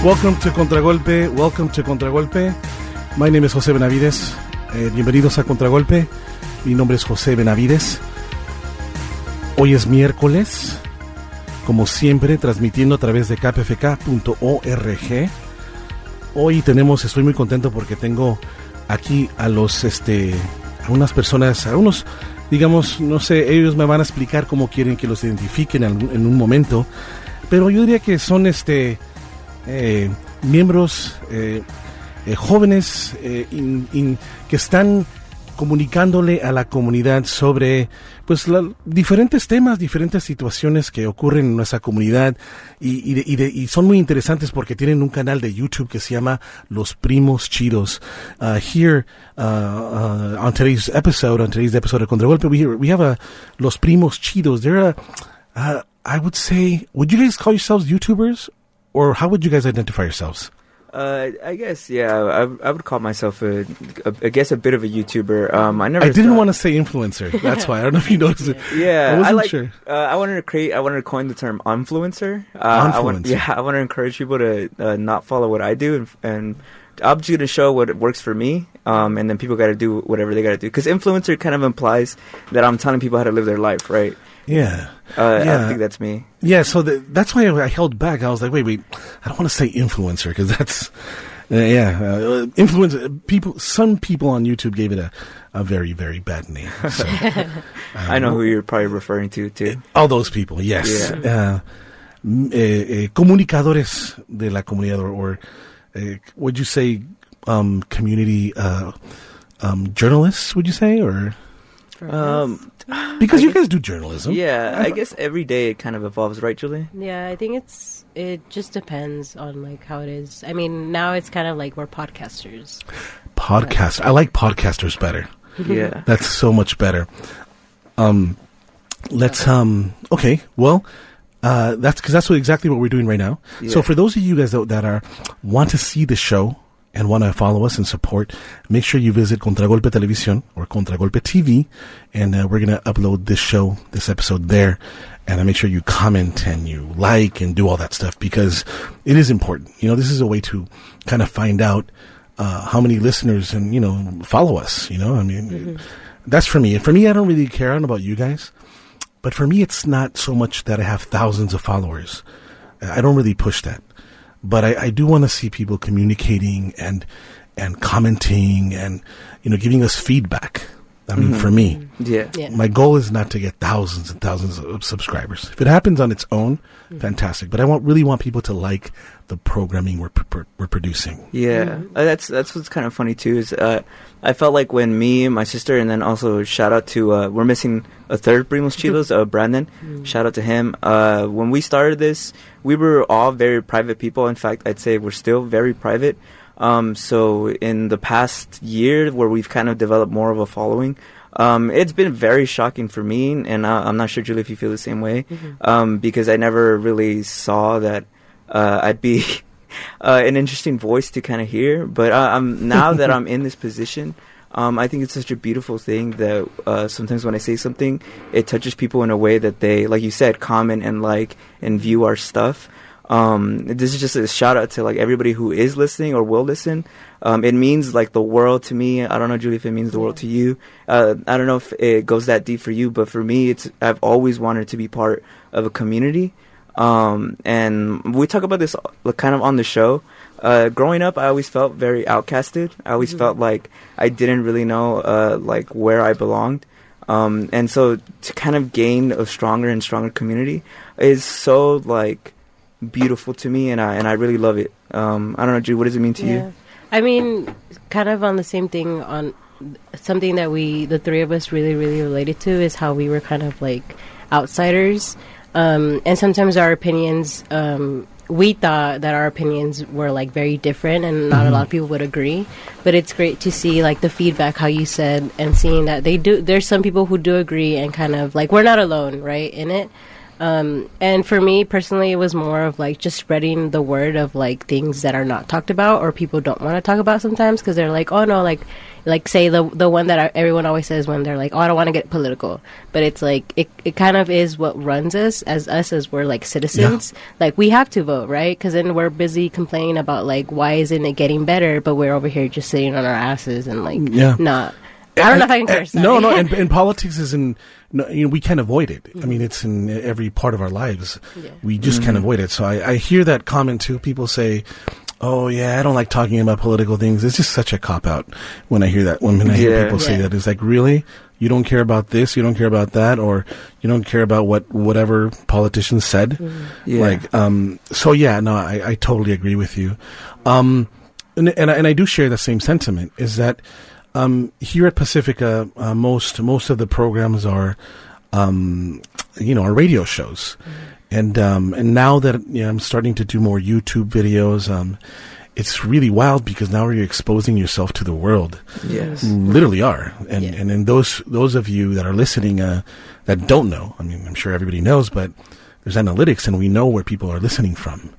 Welcome to Contragolpe. Welcome to Contragolpe. My name is José Benavides. Bienvenidos a Contragolpe. Mi nombre es José Benavides. Hoy es miércoles, como siempre, transmitiendo a través de kpfk.org. Hoy estoy muy contento porque tengo aquí a unas personas, a unos, digamos, no sé, ellos me van a explicar cómo quieren que los identifiquen en un momento, pero yo diría que son miembros jóvenes que están comunicándole a la comunidad sobre pues diferentes temas, diferentes situaciones que ocurren en nuestra comunidad y son muy interesantes porque tienen un canal de YouTube que se llama Los Primos Chidos. Here on today's episode of Contragolpe, we have Los Primos Chidos. They're I would say, would you guys call yourselves YouTubers, or how would you guys identify yourselves? I guess, yeah, I would call myself a bit of a YouTuber. I didn't want to say influencer. That's why. I don't know if you noticed it. Yeah, I wasn't sure. I wanted to coin the term influencer. I want to encourage people to not follow what I do, and I'm just going to show what works for me, and then people got to do whatever they got to do. Because influencer kind of implies that I'm telling people how to live their life, right? Yeah. I think that's me. Yeah, so that's why I held back. I was like, wait, I don't want to say influencer because that's, influencer. Some people on YouTube gave it a very, very bad name. So, I know who you're probably referring to, too. All those people, yes. Yeah. Comunicadores de la comunidad, or would you say community journalists, would you say, or... Because you guys do journalism. Yeah, I guess every day it kind of evolves, right, Julie? Yeah, I think it just depends on like how it is. I mean, now it's kind of like we're podcasters. Podcast. I like podcasters better. Yeah. That's so much better. Okay, well, that's exactly what we're doing right now. Yeah. So for those of you guys that want to see the show and want to follow us and support, make sure you visit Contragolpe Televisión or Contragolpe TV, and we're going to upload this episode there, and make sure you comment and you like and do all that stuff because it is important. You know, this is a way to kind of find out how many listeners and, follow us, I mean, that's for me. For me, I don't really care. I don't know about you guys, but for me, it's not so much that I have thousands of followers. I don't really push that. But I do want to see people communicating and commenting and, giving us feedback. I mean, for me, my goal is not to get thousands and thousands of subscribers. If it happens on its own, fantastic. But I really want people to like the programming we're producing. Yeah, that's what's kind of funny too. Is I felt like when me and my sister, and then also shout out to we're missing a third Primos Chidos, Brandon. Shout out to him. When we started this, we were all very private people. In fact, I'd say we're still very private. So in the past year, where we've kind of developed more of a following, it's been very shocking for me, and I'm not sure, Julie, if you feel the same way, because I never really saw that I'd be an interesting voice to kind of hear. But now that I'm in this position, I think it's such a beautiful thing that sometimes when I say something, it touches people in a way that they, like you said, comment and like and view our stuff. This is just a shout out to like everybody who is listening or will listen. It means like the world to me. I don't know, Julie, if it means the world to you. I don't know if it goes that deep for you, but for me, I've always wanted to be part of a community. And we talk about this kind of on the show. Growing up, I always felt very outcasted. I always felt like I didn't really know like where I belonged. And so to kind of gain a stronger and stronger community is so like beautiful to me, and I really love it. I don't know, Jude, what does it mean to you? I mean, kind of on the same thing, on something that the three of us really, really related to is how we were kind of like outsiders. And sometimes our opinions, we thought that our opinions were like very different and not a lot of people would agree. But it's great to see like the feedback, how you said, and seeing that there's some people who do agree and kind of like, we're not alone, right, in it. And for me personally, it was more of like just spreading the word of like things that are not talked about or people don't want to talk about sometimes because they're like, oh no, like say the one that everyone always says when they're like, oh, I don't want to get political, but it's like it kind of is what runs us as we're like citizens. Like we have to vote, right? Because then we're busy complaining about like why isn't it getting better, but we're over here just sitting on our asses and like not. I don't know if I can curse. No, and politics is we can't avoid it. I mean, it's in every part of our lives. Yeah. We just can't avoid it. So I hear that comment too. People say, oh yeah, I don't like talking about political things. It's just such a cop-out when I hear that. When I hear people say that, it's like, really? You don't care about this? You don't care about that? Or you don't care about whatever politicians said? Like, so yeah, no, I totally agree with you. And I do share the same sentiment, is that here at Pacifica, most of the programs are, are radio shows, and now that I'm starting to do more YouTube videos, it's really wild because now you're exposing yourself to the world. Yes, literally are, and those of you that are listening that don't know, I mean, I'm sure everybody knows, but there's analytics, and we know where people are listening from.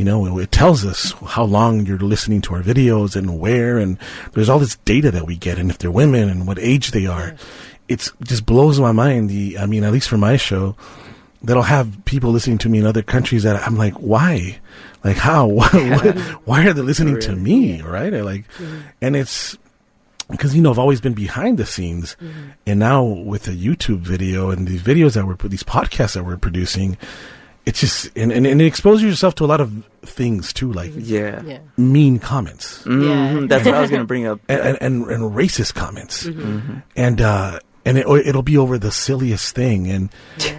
It tells us how long you're listening to our videos and where, and there's all this data that we get, and if they're women and what age they are. It just blows my mind. At least for my show, that'll have people listening to me in other countries that I'm like, why? Like, how? Why are they listening to me? Right? And it's because, I've always been behind the scenes, and now with a YouTube video and these videos these podcasts that we're producing, it's just, and it exposes yourself to a lot of things too, like mean comments. That's what I was going to bring up. And racist comments. And it'll be over the silliest thing,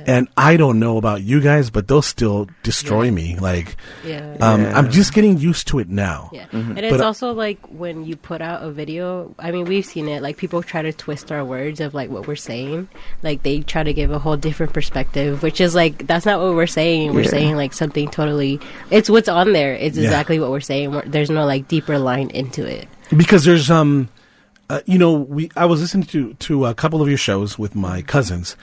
and I don't know about you guys, but they'll still destroy me. Like, I'm just getting used to it now. And it's also like when you put out a video. I mean, we've seen it. Like people try to twist our words of like what we're saying. Like they try to give a whole different perspective, which is like that's not what we're saying. We're saying like something totally. It's what's on there. It's exactly what we're saying. There's no like deeper line into it because there's I was listening to a couple of your shows with my cousins,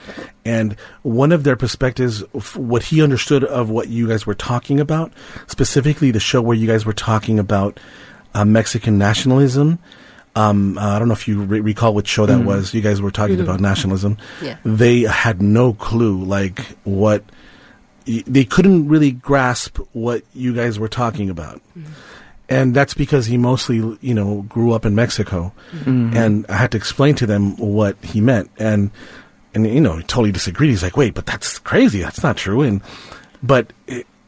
and one of their perspectives, what he understood of what you guys were talking about, specifically the show where you guys were talking about Mexican nationalism. I don't know if you recall which show that was. You guys were talking about nationalism. They had no clue, like what they couldn't really grasp what you guys were talking about. And that's because he mostly, grew up in Mexico. And I had to explain to them what he meant. And he totally disagreed. He's like, wait, but that's crazy. That's not true. But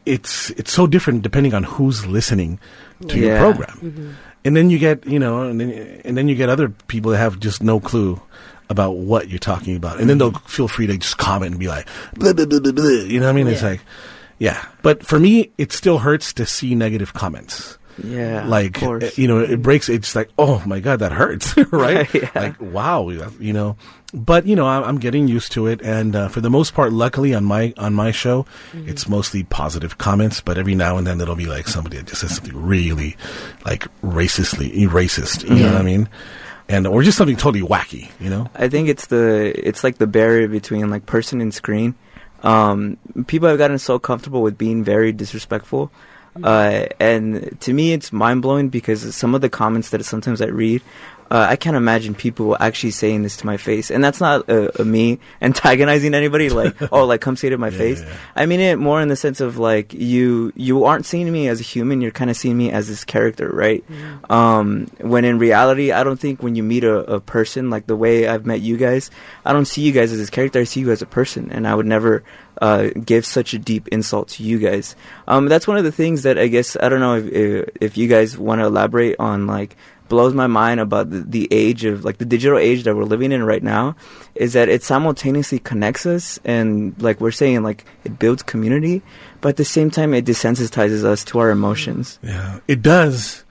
it's so different depending on who's listening to your program. And then you get, and then you get other people that have just no clue about what you're talking about. And then they'll feel free to just comment and be like, blah, blah, blah, blah, blah. You know what I mean? It's like, But for me, it still hurts to see negative comments. Like, it breaks. It's like, oh my God, that hurts. Right? Like, wow, but I'm getting used to it. And, for the most part, luckily on my show, it's mostly positive comments, but every now and then it'll be like somebody that just says something really like racist, you know what I mean? Or just something totally wacky, I think it's like the barrier between like person and screen. People have gotten so comfortable with being very disrespectful. And to me, it's mind-blowing because some of the comments that sometimes I read, I can't imagine people actually saying this to my face. And that's not me antagonizing anybody, like, oh, like, come say it to my face. I mean it more in the sense of, like, you aren't seeing me as a human, you're kind of seeing me as this character, right? When in reality, I don't think when you meet a person, like the way I've met you guys, I don't see you guys as this character, I see you as a person. And I would never give such a deep insult to you guys. That's one of the things that I guess, I don't know if you guys want to elaborate on, like, blows my mind about the age of, like, the digital age that we're living in right now, is that it simultaneously connects us and, like we're saying, like, it builds community, but at the same time it desensitizes us to our emotions. Yeah, it does,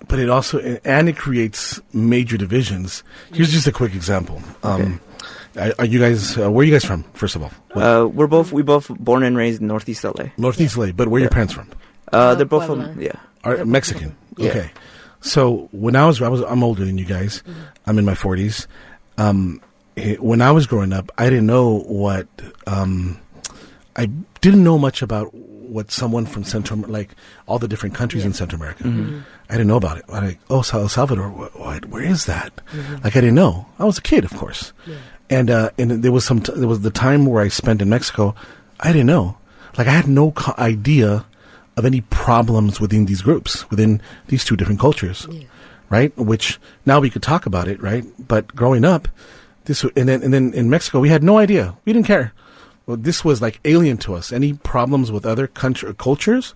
but it also, and it creates major divisions. Here's just a quick example. Are you guys, where are you guys from, first of all? We both born and raised in Northeast LA. Northeast LA, but where are your parents from? They're both from, Are Mexican? Okay. So when I'm older than you guys. I'm in my 40s. When I was growing up, I didn't know what I didn't know much about what someone from like all the different countries in Central America. Mm-hmm. I didn't know about it. I'm like, oh, El Salvador, where is that? Like, I didn't know. I was a kid, of course. Yeah. And there was there was the time where I spent in Mexico. I didn't know. Like, I had no idea of any problems within these groups, within these two different cultures, right? Which now we could talk about it, right? But growing up, and then in Mexico, we had no idea. We didn't care. Well, this was like alien to us. Any problems with other cultures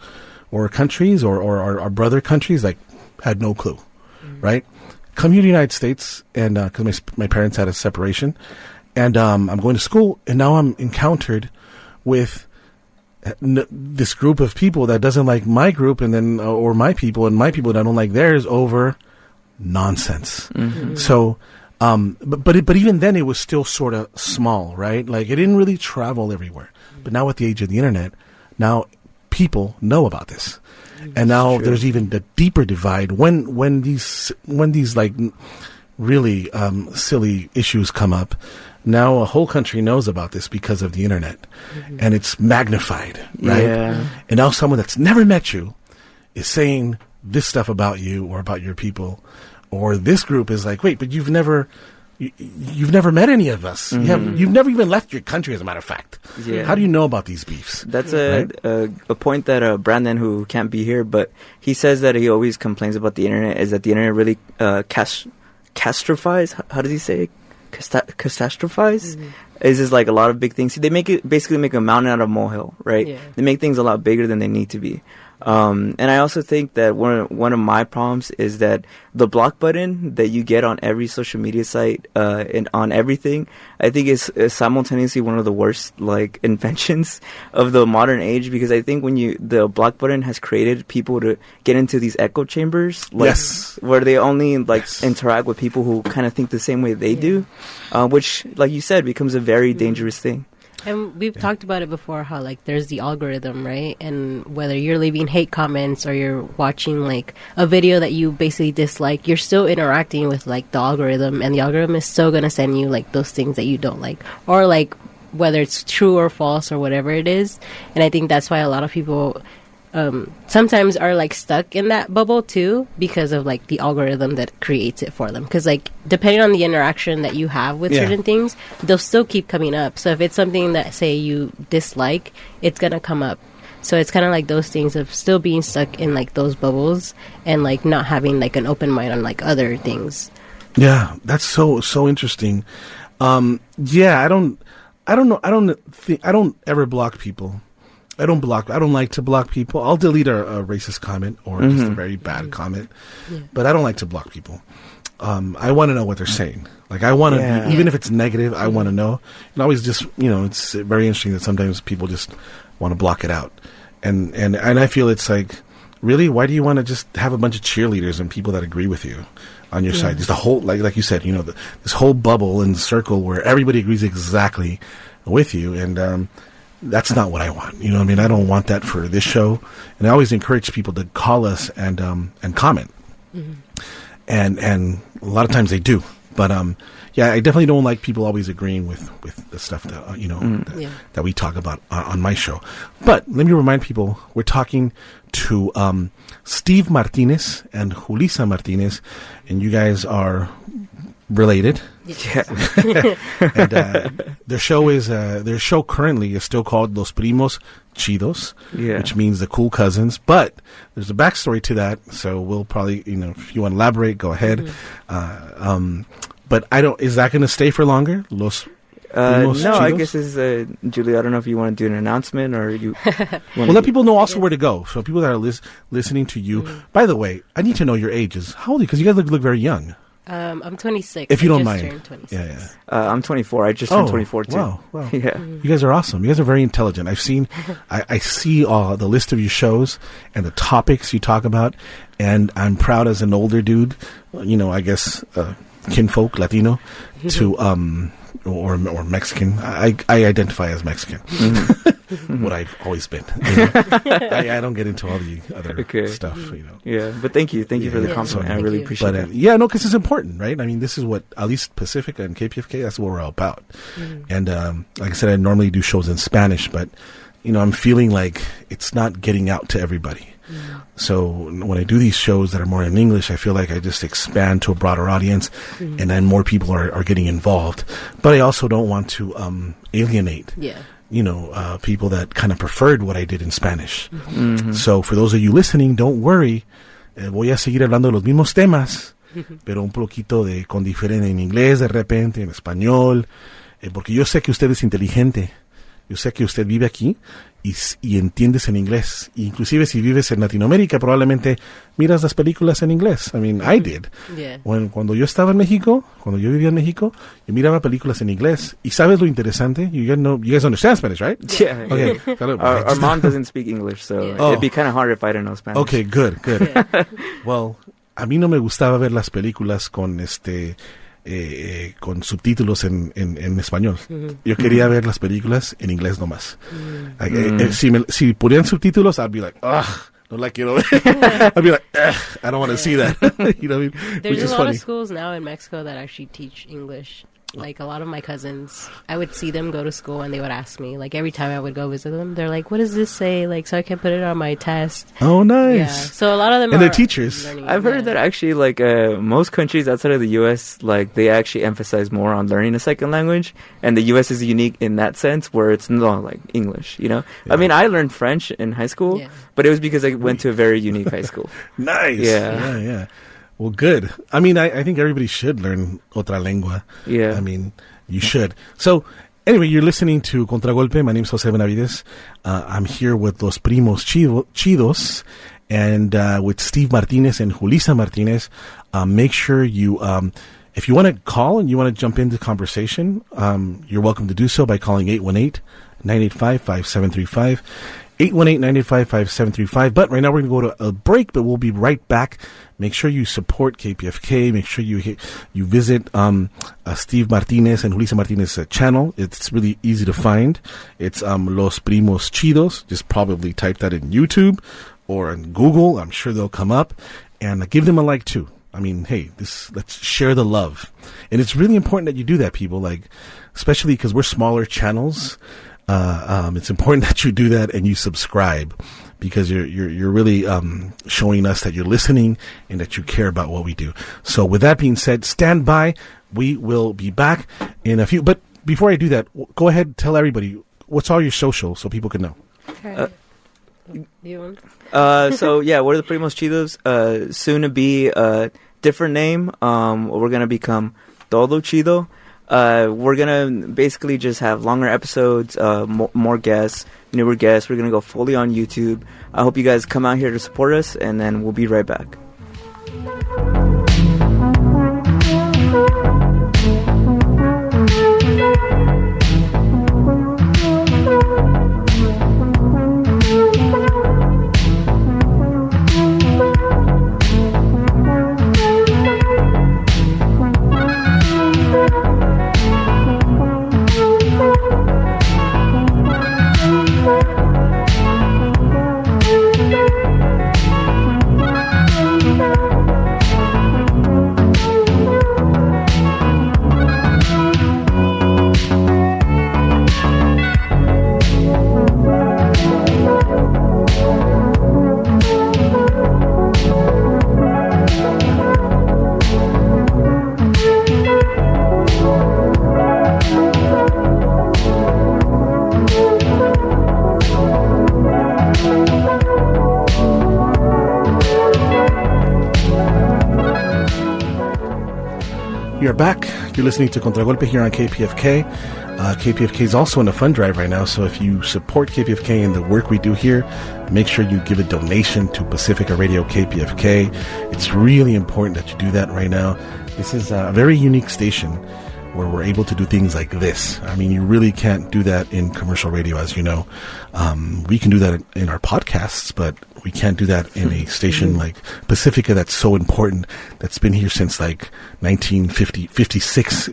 or countries or our brother countries, like, had no clue, right? Come here to the United States, and because my parents had a separation, and I'm going to school, and now I'm encountered with this group of people that doesn't like my group, and then or my people, and my people that don't like theirs over nonsense. Mm-hmm. So, but even then, it was still sort of small, right? Like, it didn't really travel everywhere. But now, with the age of the internet, now people know about this, and now there's even the deeper divide when these like really silly issues come up. Now a whole country knows about this because of the internet, and it's magnified, right? Yeah. And now someone that's never met you is saying this stuff about you or about your people, or this group is like, wait, but you've never met any of us. You've never even left your country, as a matter of fact. Yeah. How do you know about these beefs? That's a point that Brandon, who can't be here, but he says that he always complains about the internet, is that the internet really catastrophize. How does he say it? Catastrophize is just like a lot of big things. See, they basically make a mountain out of a molehill, right? Yeah. They make things a lot bigger than they need to be. And I also think that one of my problems is that the block button that you get on every social media site and on everything, I think is simultaneously one of the worst like inventions of the modern age, because I think when the block button has created people to get into these echo chambers, like, where they only like interact with people who kind of think the same way they do, which, like you said, becomes a very dangerous thing. And we've talked about it before, how like there's the algorithm, right? And whether you're leaving hate comments or you're watching like a video that you basically dislike, you're still interacting with like the algorithm, and the algorithm is still going to send you like those things that you don't like, or like whether it's true or false or whatever it is. And I think that's why a lot of people sometimes are like stuck in that bubble too, because of like the algorithm that creates it for them. Because like depending on the interaction that you have with certain things, they'll still keep coming up. So if it's something that say you dislike, it's gonna come up. So it's kind of like those things of still being stuck in like those bubbles and like not having like an open mind on like other things. Yeah, that's so interesting. I don't ever block people. I don't like to block people. I'll delete a racist comment or just a very bad comment, but I don't like to block people. I want to know what they're saying. Like, I want to, even if it's negative, I want to know. And always just, it's very interesting that sometimes people just want to block it out. And I feel it's like, really, why do you want to just have a bunch of cheerleaders and people that agree with you on your side? Just the whole, like you said, this whole bubble and circle where everybody agrees exactly with you. And, that's not what I want. You know what I mean? I don't want that for this show. And I always encourage people to call us and comment. And a lot of times they do. But I definitely don't like people always agreeing with the stuff that that we talk about on my show. But let me remind people, we're talking to Steve Martinez and Julissa Martinez, and you guys are related. Yeah. And their show currently is still called Los Primos Chidos, which means the cool cousins. But there's a backstory to that, so we'll probably, if you want to elaborate, go ahead. But is that going to stay for longer? Los Primos no, Chidos? I guess it's Julie. I don't know if you want to do an announcement or you. Well, let people know also where to go. So people that are listening to you. By the way, I need to know your ages. How old are you? Because you guys look very young. I'm 26. If you don't mind. Yeah. I'm 24. I just turned 24 too. Wow. Yeah. You guys are awesome. You guys are very intelligent. I've seen, I see the list of your shows and the topics you talk about, and I'm proud as an older dude, I guess, kinfolk, Latino, to, or Mexican. I identify as Mexican. What I've always been. I don't get into all the other stuff. Yeah, but thank you for the compliment. I really appreciate it. Because it's important, right? I mean, this is what at least Pacifica and KPFK. That's what we're all about. And like I said, I normally do shows in Spanish, but I'm feeling like it's not getting out to everybody. So when I do these shows that are more in English, I feel like I just expand to a broader audience, and then more people are getting involved. But I also don't want to alienate, people that kind of preferred what I did in Spanish. So for those of you listening, don't worry. Voy a seguir hablando de los mismos temas, pero un poquito con diferente en inglés de repente, en español, porque yo sé que usted es inteligente. Yo sé que usted vive aquí y entiendes en inglés. Inclusive si vives en Latinoamérica, probablemente miras las películas en inglés. I mean, I did. Yeah. Cuando yo estaba en México, cuando yo vivía en México, yo miraba películas en inglés. ¿Y sabes lo interesante? You guys understand Spanish, right? Yeah. Okay. Our mom doesn't speak English, so it'd be kind of hard if I didn't know Spanish. Okay, good. Yeah. Well, a mí no me gustaba ver las películas con subtítulos en español. Yo quería ver las películas en inglés nomás. Si ponían subtítulos, I'd be like, ugh, no la quiero ver. I'd be like, ugh, I don't want to see that. You know what I mean? There's a lot of schools now in Mexico that actually teach English. Like, a lot of my cousins, I would see them go to school and they would ask me, like, every time I would go visit them, they're like, what does this say? Like, so I can put it on my test. Oh, nice. Yeah. So a lot of them and they're teachers. I've heard that actually, like, most countries outside of the U.S., like, they actually emphasize more on learning a second language. And the U.S. is unique in that sense where it's not, like, English, Yeah. I mean, I learned French in high school, but it was because I went to a very unique high school. Nice. Yeah. Well, good. I mean, I think everybody should learn otra lengua. Yeah. I mean, you should. So, anyway, you're listening to Contragolpe. My name's Jose Benavides. I'm here with Los Primos Chidos and with Steve Martinez and Julissa Martinez. Make sure you, if you want to call and you want to jump into conversation, you're welcome to do so by calling 818-985-5735. 818-985-5735. But right now we're going to go to a break, but we'll be right back. Make sure you support KPFK. Make sure you visit Steve Martinez and Julissa Martinez's channel. It's really easy to find. It's Los Primos Chidos. Just probably type that in YouTube or in Google. I'm sure they'll come up. And give them a like too. I mean, hey, let's share the love. And it's really important that you do that, people. Like, especially because we're smaller channels. It's important that you do that and you subscribe because you're really showing us that you're listening and that you care about what we do. So with that being said, stand by. We will be back in a few. But before I do that, go ahead and tell everybody what's all your socials so people can know. So yeah, we're the Primos Chidos. Soon to be a different name. We're gonna become Todo Chido. We're gonna basically just have longer episodes, more guests, newer guests. We're gonna go fully on YouTube. I hope you guys come out here to support us, and then we'll be right back. You're back. You're listening to Contragolpe here on KPFK. KPFK is also in a fund drive right now, so if you support KPFK and the work we do here, make sure you give a donation to Pacifica Radio KPFK. It's really important that you do that right now. This is a very unique station where we're able to do things like this. I mean, you really can't do that in commercial radio, as you know. We can do that in our podcasts, but we can't do that in a station like Pacifica that's so important, that's been here since like 1956.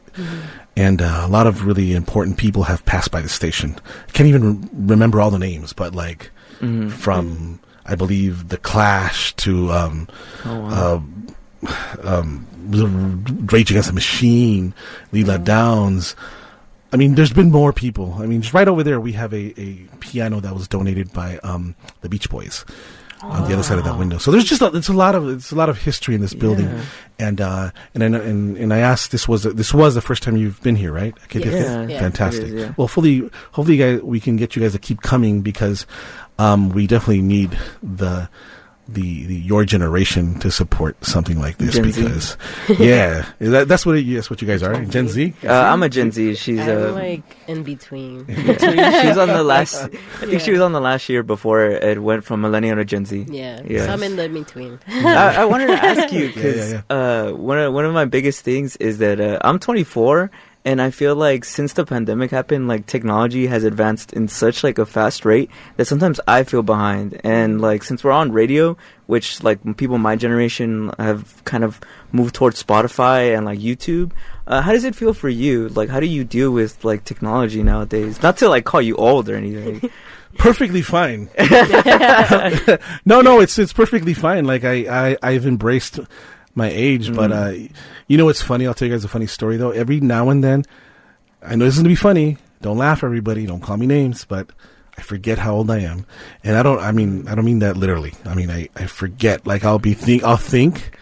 And a lot of really important people have passed by the station. I can't even remember all the names, but like from, I believe, The Clash to Rage Against the Machine, Leela Downs, I mean, there's been more people. I mean, just right over there, we have a piano that was donated by the Beach Boys on the other side of that window. So there's just it's a lot of history in this building. And I asked, this was the first time you've been here, right? Okay, Yeah. Fantastic. It is, yeah. Well, hopefully, guys, we can get you guys to keep coming because we definitely need the your generation to support something like this Gen Z. because that's what you guys are, Gen Z. I'm a Gen Z. She's I'm like in between. she's on the last. I think she was on the last year before it went from millennial to Gen Z. Yeah, Yes. so I'm in the between. I wanted to ask you because Yeah. one of my biggest things is that I'm 24. And I feel like since the pandemic happened, like technology has advanced in such like a fast rate that sometimes I feel behind. And like since we're on radio, which like people my generation have kind of moved towards Spotify and like YouTube, how does it feel for you? Like how do you deal with like technology nowadays? Not to like call you old or anything. Perfectly fine. No, it's perfectly fine. Like I've embraced my age, but you know what's funny? I'll tell you guys a funny story though. Every now and then, I know this is gonna be funny. Don't laugh, everybody. Don't call me names, but I forget how old I am, and I don't mean that literally. I mean I forget. Like I'll think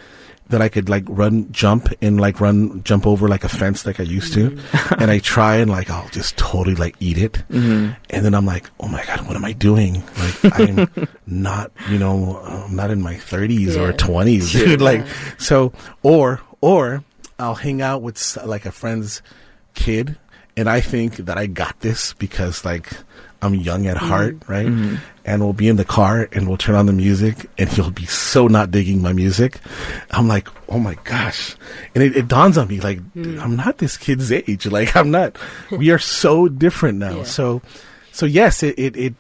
that I could like jump over like a fence like I used to, and I try and like I'll just totally like eat it, and then I'm like, oh my god, what am I doing? Like I'm not, I'm not in my 30s or 20s, dude. Like so, or I'll hang out with like a friend's kid, and I think that I got this because like I'm young at heart, right? And we'll be in the car and we'll turn on the music and he'll be so not digging my music. I'm like, oh my gosh. And it dawns on me like, dude, I'm not this kid's age. Like I'm not, we are so different now. So yes, it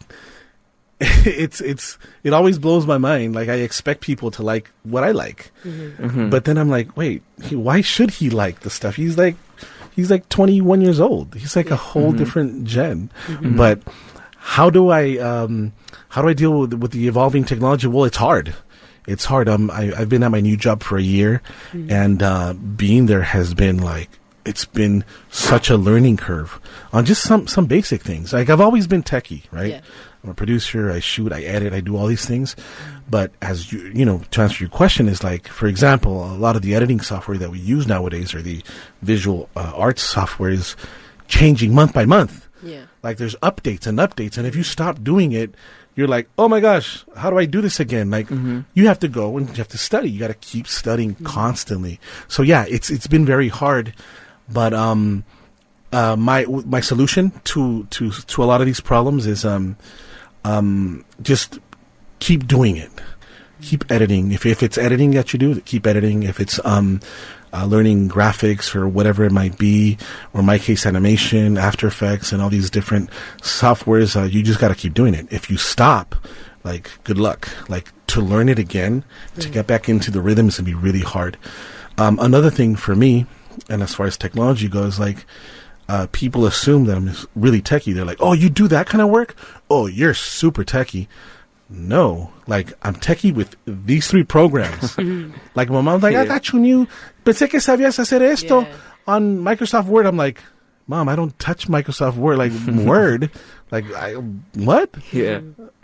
always blows my mind. Like I expect people to like what I like, but then I'm like, wait, why should he like the stuff? He's like 21 years old. He's like a whole different gen. But how do I deal with the evolving technology? Well, it's hard. It's hard. I've been at my new job for a year, and being there has been like, it's been such a learning curve on just some basic things. Like I've always been techie, right? Yeah. I'm a producer. I shoot. I edit. I do all these things. But as to answer your question, is like, for example, a lot of the editing software that we use nowadays, or the visual arts software, is changing month by month. Yeah. Like there's updates, and if you stop doing it, you're like, oh my gosh, how do I do this again? Like you have to go and you have to study. You got to keep studying constantly. So yeah, it's been very hard. But my solution to a lot of these problems is just keep doing it. Keep editing. If it's editing that you do, keep editing. If it's learning graphics or whatever it might be, or in my case, animation, After Effects, and all these different softwares, you just got to keep doing it. If you stop, like, good luck. Like, to learn it again, to get back into the rhythm is going to be really hard. Another thing for me, and as far as technology goes, like, people assume that I'm really techie. They're like, oh, you do that kind of work? Oh, you're super techie. No, like I'm techie with these 3 programs. Like my mom's like, I got you new. Pensé que sabías hacer esto on Microsoft Word. I'm like, Mom, I don't touch Microsoft Word. Like Word, like what? Yeah.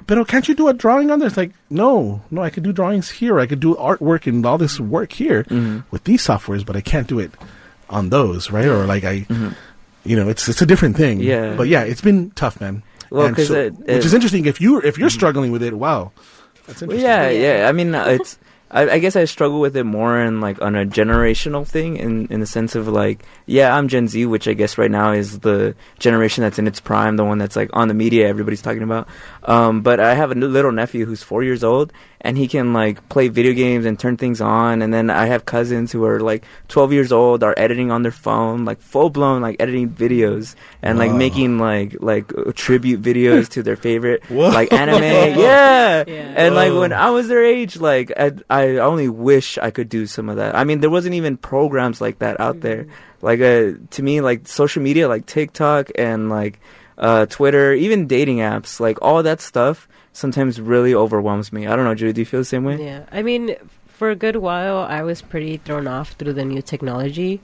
But can't you do a drawing on this? Like, no, I could do drawings here. I could do artwork and all this work here with these softwares, but I can't do it on those, right? Or like it's a different thing. Yeah. But yeah, it's been tough, man. Well, which is interesting. If you're struggling with it, wow, that's interesting. Well, yeah. I mean, it's. I guess I struggle with it more in like on a generational thing, in the sense of like, yeah, I'm Gen Z, which I guess right now is the generation that's in its prime, the one that's like on the media everybody's talking about. But I have a little nephew who's 4 years old, and he can like play video games and turn things on. And then I have cousins who are like 12 years old, are editing on their phone, like full blown like editing videos and like making like tribute videos to their favorite like anime. Yeah. And like when I was their age, like I only wish I could do some of that. I mean, there wasn't even programs like that out there. Like to me, like social media, like TikTok and like Twitter, even dating apps, like all that stuff sometimes really overwhelms me. I don't know, Judy, do you feel the same way? Yeah. I mean, for a good while, I was pretty thrown off through the new technology.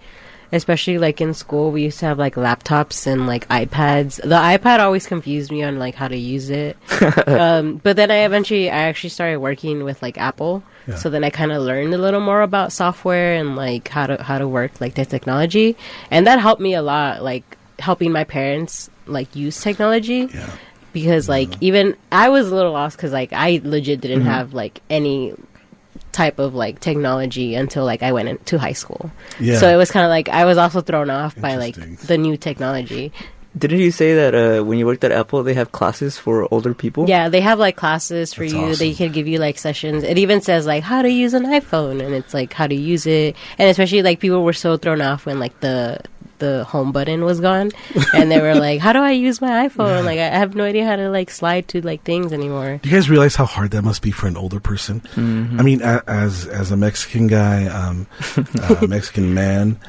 especially like in school, we used to have like laptops and like iPads. The iPad always confused me on like how to use it. But then I actually started working with like Apple. Yeah. So then I kind of learned a little more about software and like how to work like the technology, and that helped me a lot, like helping my parents like use technology. Yeah. Because like even I was a little lost because like I legit didn't have like any type of like technology until like I went into high school. Yeah. So it was kind of like I was also thrown off by like the new technology. Didn't you say that when you worked at Apple, they have classes for older people? Yeah, they have like classes for you. Awesome. They can give you like sessions. It even says like how to use an iPhone, and it's like how to use it. And especially like people were so thrown off when like the home button was gone, and they were like, how do I use my iPhone? Like I have no idea how to like slide to like things anymore. Do you guys realize how hard that must be for an older person? I mean, as a Mexican guy, Mexican man,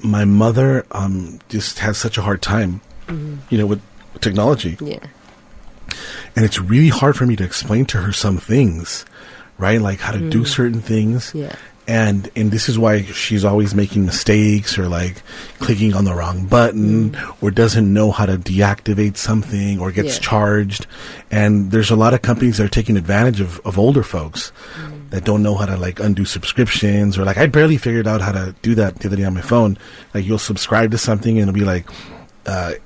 my mother just has such a hard time, with technology. Yeah. And it's really hard for me to explain to her some things, right? Like how to do certain things. Yeah. And this is why she's always making mistakes or like clicking on the wrong button or doesn't know how to deactivate something or gets charged. And there's a lot of companies that are taking advantage of older folks that don't know how to like undo subscriptions, or like I barely figured out how to do that the other day on my phone. Like you'll subscribe to something and it'll be like,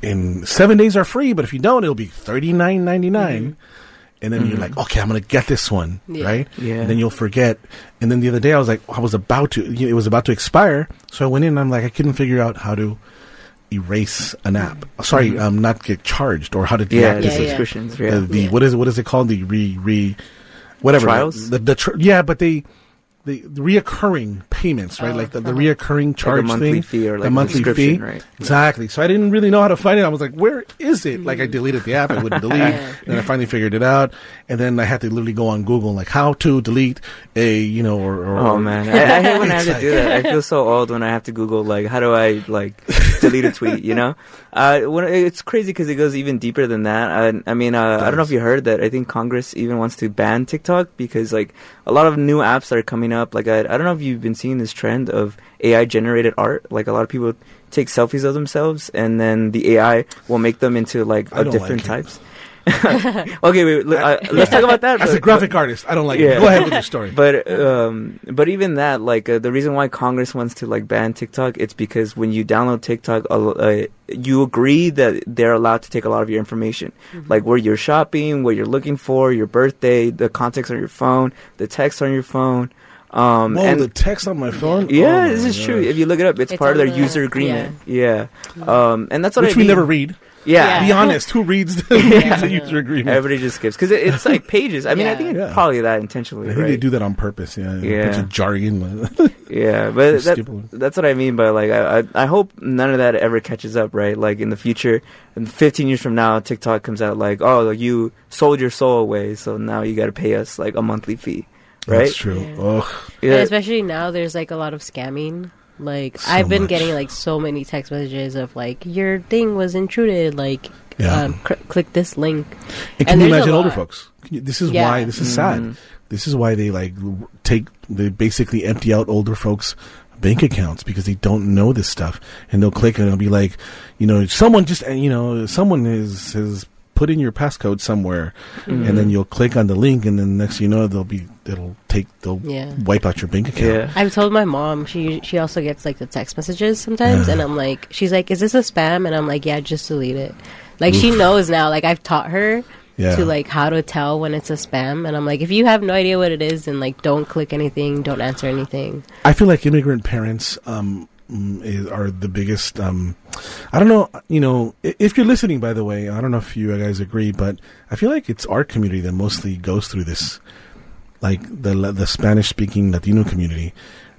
in 7 days are free, but if you don't, it'll be $39.99. And then you're like, okay, I'm going to get this one, right? Yeah. And then you'll forget. And then the other day I was like, it was about to expire. So I went in and I'm like, I couldn't figure out how to erase an app. Sorry, not get charged, or how to deactivate subscriptions. What is it called? The whatever. Trials? But the reoccurring payments, right? Like the reoccurring charge like a monthly thing. Fee or like the monthly fee. Right? Exactly. So I didn't really know how to find it. I was like, where is it? Like I deleted the app. I wouldn't delete. And I finally figured it out. And then I had to literally go on Google, like how to delete oh man. I hate when I have to do that. I feel so old when I have to Google, like, how do I like delete a tweet, it's crazy because it goes even deeper than that. I don't know if you heard that. I think Congress even wants to ban TikTok because like a lot of new apps that are coming up. Like I don't know if you've been seeing this trend of AI generated art. Like a lot of people take selfies of themselves and then the AI will make them into like different types. Okay, wait, let's talk about that. As a graphic artist, I don't like it. Go ahead with your story. But even that, like the reason why Congress wants to like ban TikTok, it's because when you download TikTok, you agree that they're allowed to take a lot of your information, like where you're shopping, what you're looking for, your birthday, the context on your phone, the text on your phone. And the text on my phone? Yeah, this is true. If you look it up, it's part of their user agreement. Yeah. And that's what Which we never read. Yeah. Be honest, who reads the user agreement? Everybody just skips. Because it's like pages. I mean, I think it's probably that intentionally, I think they do that on purpose, A bunch of jargon. Yeah, but that's what I mean by, like, I hope none of that ever catches up, right? Like, in the future, in 15 years from now, TikTok comes out like, oh, you sold your soul away, so now you got to pay us, like, a monthly fee, right? That's true. Yeah. And especially now, there's, like, a lot of scamming. Like, so I've been getting, like, so many text messages of, like, your thing was intruded, like, click this link. And can you imagine older folks? This is why, this is sad. This is why they, like, they basically empty out older folks' bank accounts because they don't know this stuff. And they'll click and it'll be like, someone has put in your passcode somewhere, and then you'll click on the link, and then next you know they'll wipe out your bank account. Yeah. I've told my mom she also gets like the text messages sometimes, and I'm like, she's like, is this a spam? And I'm like, yeah, just delete it. Like she knows now. Like I've taught her to like how to tell when it's a spam, and I'm like, if you have no idea what it is, then like don't click anything, don't answer anything. I feel like immigrant parents are the biggest. I don't know, if you're listening, by the way, I don't know if you guys agree, but I feel like it's our community that mostly goes through this, like the Spanish-speaking Latino community,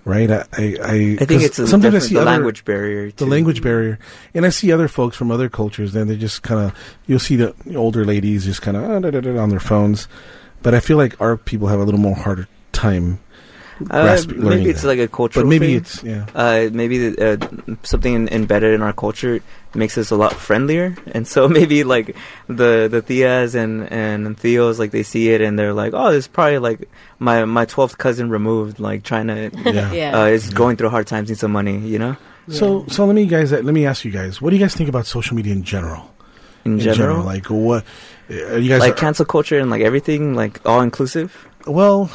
right? I think it's sometimes I see the language barrier. The language barrier, and I see other folks from other cultures, then they just kind of, you'll see the older ladies just kind of on their phones, but I feel like our people have a little more harder time. Maybe it's like a cultural but maybe thing. Maybe something embedded in our culture makes us a lot friendlier, and so maybe like the tias and tios, like they see it and they're like, oh, this is probably like my 12th cousin removed, like trying to is going through hard times, needs some money, So let me ask you guys, what do you guys think about social media in general? In general, like what are you guys like cancel culture and like everything, like all inclusive. Well,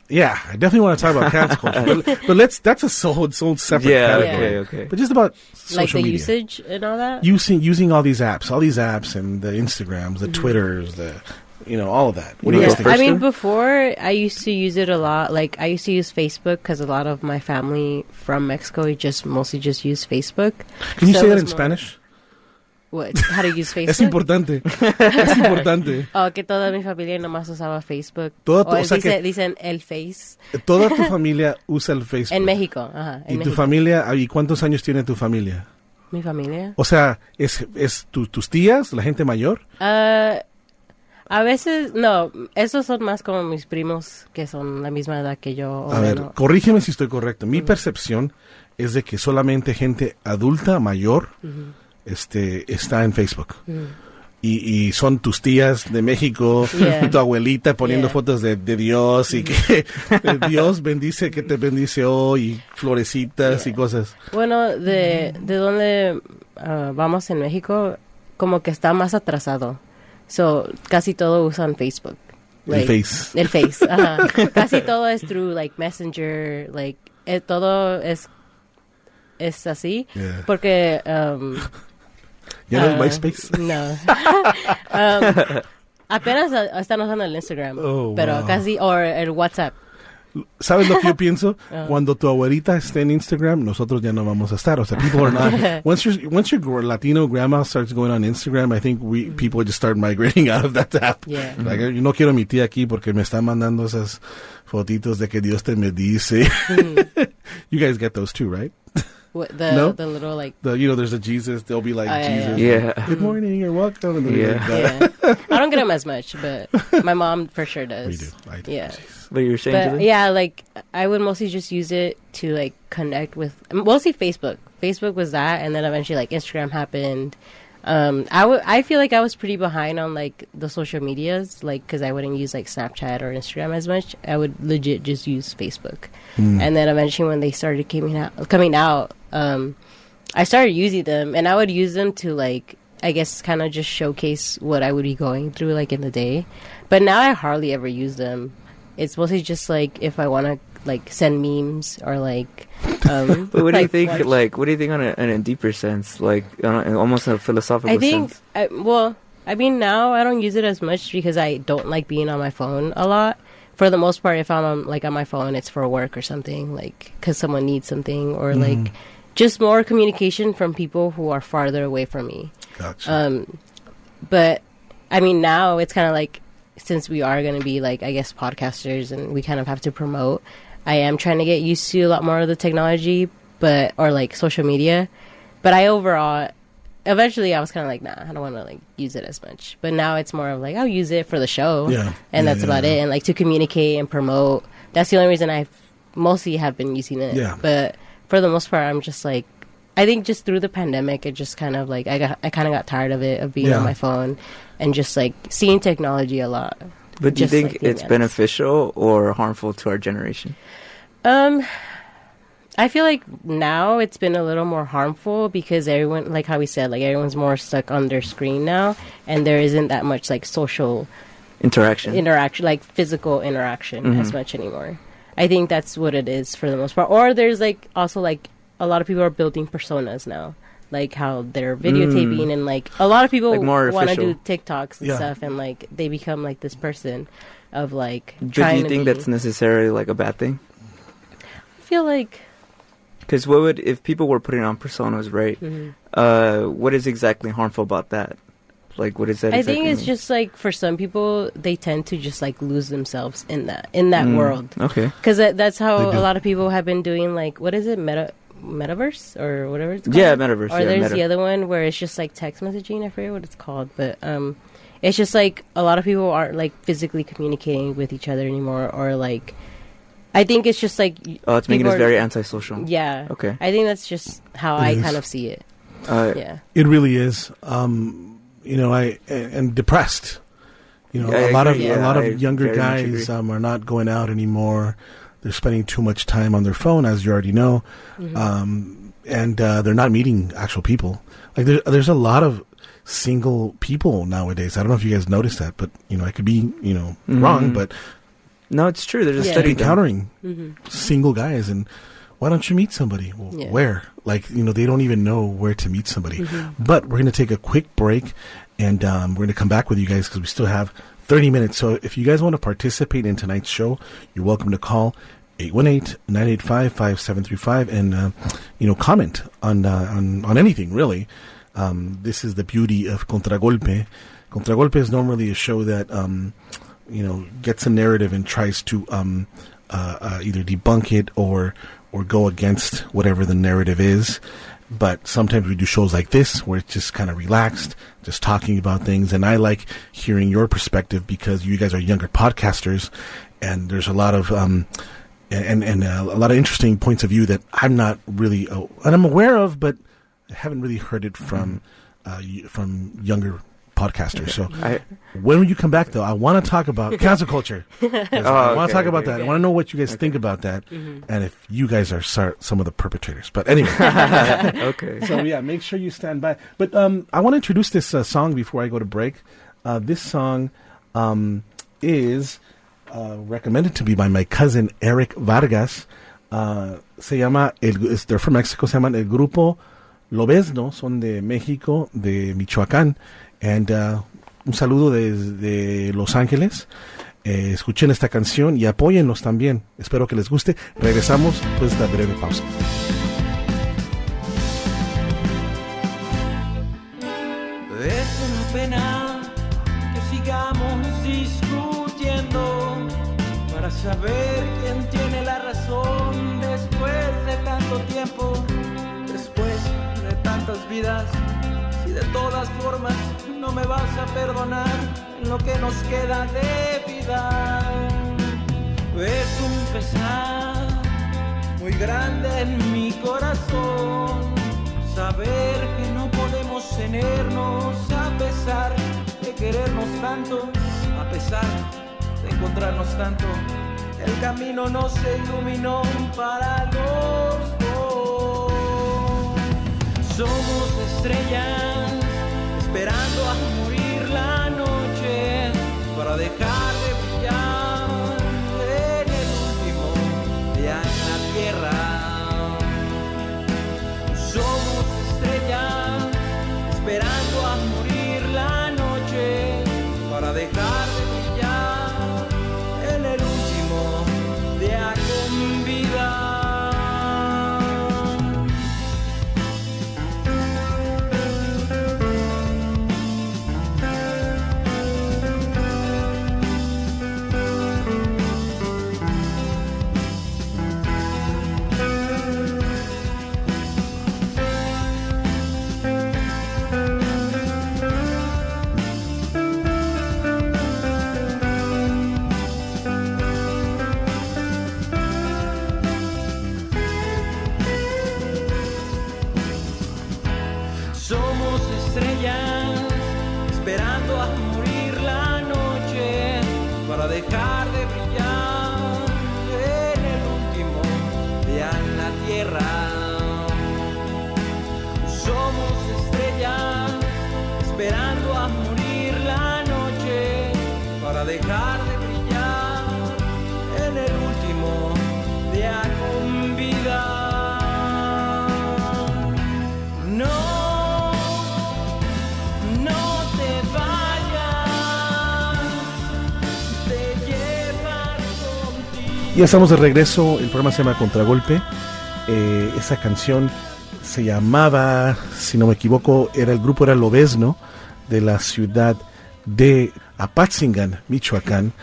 yeah, I definitely want to talk about cancel culture, but that's a soul separate category. Okay. But just about social like the media. usage and all that. Using all these apps, and the Instagrams, the Twitters, all of that. What do you guys think? I mean, before I used to use it a lot. Like I used to use Facebook because a lot of my family from Mexico mostly just use Facebook. Can you say that in Spanish? What? How to use Facebook? Es importante. Es importante. Oh, que toda mi familia nomás usaba Facebook. Dicen el Face. Toda tu familia usa el Facebook. En México, ajá. ¿Y tu familia? ¿Y cuántos años tiene tu familia? ¿Mi familia? O sea, ¿es tus tías, la gente mayor? A veces, no. Esos son más como mis primos, que son la misma edad que yo. A ver, corrígeme si estoy correcto. Mi percepción es de que solamente gente adulta, mayor... está en Facebook. Y son tus tías de México y tu abuelita poniendo fotos de Dios y que Dios bendice, que te bendice hoy, y florecitas y cosas. Bueno, de donde vamos en México, como que está más atrasado. So, casi todo usan Facebook. Like, el Face, ajá. Casi todo es through, like, Messenger, like, todo es así. Porque... ¿Ya no es MySpace? No. Apenas están usando el Instagram. Pero casi... O el WhatsApp. ¿Sabes lo que yo pienso? Cuando tu abuelita esté en Instagram, nosotros ya no vamos a estar. O sea, people are not... Once your Latino grandma starts going on Instagram, I think people just start migrating out of that app. Yeah. Like, yo no quiero a mi tía aquí porque me está mandando esas fotitos de que Dios te bendice. You guys get those too, right? What, no? The little, like... there's a Jesus. They'll be like, Jesus. Yeah. Good morning or welcome. And I don't get them as much, but my mom for sure does. We do. I do. Yeah. Jeez. But you were saying But yeah, like, I would mostly just use it to, like, connect with... Mostly Facebook. Facebook was that, and then eventually, like, Instagram happened. I feel like I was pretty behind on, like, the social medias, like, because I wouldn't use, like, Snapchat or Instagram as much. I would legit just use Facebook. And then eventually when they started coming out, I started using them, and I would use them to, like, I guess kind of just showcase what I would be going through, like, in the day. But now I hardly ever use them. It's mostly just, like, if I want to, like, send memes or, like... but what do you think, what do you think on a deeper sense? Like, on almost a philosophical sense? I mean, now I don't use it as much because I don't like being on my phone a lot. For the most part, if I'm on my phone, it's for work or something, like, because someone needs something or, like... Just more communication from people who are farther away from me. Gotcha. But, I mean, now it's kind of like, since we are going to be, like, I guess, podcasters and we kind of have to promote, I am trying to get used to a lot more of the technology, or, like, social media. But eventually I was kind of like, nah, I don't want to, like, use it as much. But now it's more of, like, I'll use it for the show. Yeah. And that's about it. And, like, to communicate and promote. That's the only reason I mostly have been using it. Yeah. But... For the most part, I'm just like, I think just through the pandemic, it just kind of like, I kind of got tired of it, of being on my phone and just like seeing technology a lot. But do you think it's beneficial or harmful to our generation? I feel like now it's been a little more harmful because everyone, like how we said, like everyone's more stuck on their screen now and there isn't that much like social interaction, like physical interaction as much anymore. I think that's what it is for the most part. Or there's like also like a lot of people are building personas now, like how they're videotaping and like a lot of people like want to do TikToks and stuff, and like they become like this person of like. But do you think that's necessarily like a bad thing? I feel like because if people were putting on personas, right? What is exactly harmful about that? Like, what is that? I think it's just like for some people, they tend to just like lose themselves in that world. Okay. Because that's how a lot of people have been doing. Like, what is it, metaverse or whatever it's called? Yeah, metaverse. Or there's the other one where it's just like text messaging. I forget what it's called, but it's just like a lot of people aren't like physically communicating with each other anymore, or like. I think it's just like. Oh, it's making us very antisocial. Yeah. Okay. I think that's just how I kind of see it. Yeah. It really is. You know, and depressed. You know, a lot of younger guys are not going out anymore. they're spending too much time on their phone, as you already know, and they're not meeting actual people. Like there's a lot of single people nowadays. I don't know if you guys noticed that, but I could be wrong, but no, it's true. There's a study encountering single guys, and why don't you meet somebody? Well, where? Like they don't even know where to meet somebody. But we're going to take a quick break, and we're going to come back with you guys because we still have 30 minutes. So if you guys want to participate in tonight's show, you're welcome to call 818-985-5735 and comment on anything really. This is the beauty of Contragolpe. Contragolpe is normally a show that gets a narrative and tries to either debunk it or go against whatever the narrative is. But sometimes we do shows like this where it's just kind of relaxed, just talking about things. And I like hearing your perspective because you guys are younger podcasters, and there's a lot of and a lot of interesting points of view that I'm not really and I'm aware of, but I haven't really heard it from younger podcasters. So when you come back, though, I want to talk about cancel culture. I want to talk about that. I want to know what you guys think about that, and if you guys are some of the perpetrators. But anyway, okay. So make sure you stand by. But I want to introduce this song before I go to break. This song is recommended to me by my cousin Eric Vargas. Se llama they're from Mexico. Se llaman El Grupo Lobezno. Son de México, de Michoacán. And un saludo desde Los Ángeles. Escuchen esta canción y apóyenlos también. Espero que les guste. Regresamos después de esta breve pausa. Es una pena que sigamos discutiendo para saber quién tiene la razón después de tanto tiempo, después de tantas vidas. Y de todas formas no me vas a perdonar en lo que nos queda de vida. Es un pesar muy grande en mi corazón saber que no podemos tenernos a pesar de querernos tanto, a pesar de encontrarnos tanto. El camino no se iluminó para los dos. Somos estrellas esperando a morir la noche para dejar de brillar en el último día en la tierra. Somos estrellas esperando a morir la noche para dejar de brillar en el último día con vida. Somos estrellas esperando a morir la noche para dejar de brillar en el último día en la tierra. Somos estrellas esperando a morir la noche para dejar de brillar en el último día con vida. Ya estamos de regreso. El programa se llama Contragolpe. Esa canción se llamaba, si no me equivoco, el grupo era Lobezno, de la ciudad de Apatzingán, Michoacán.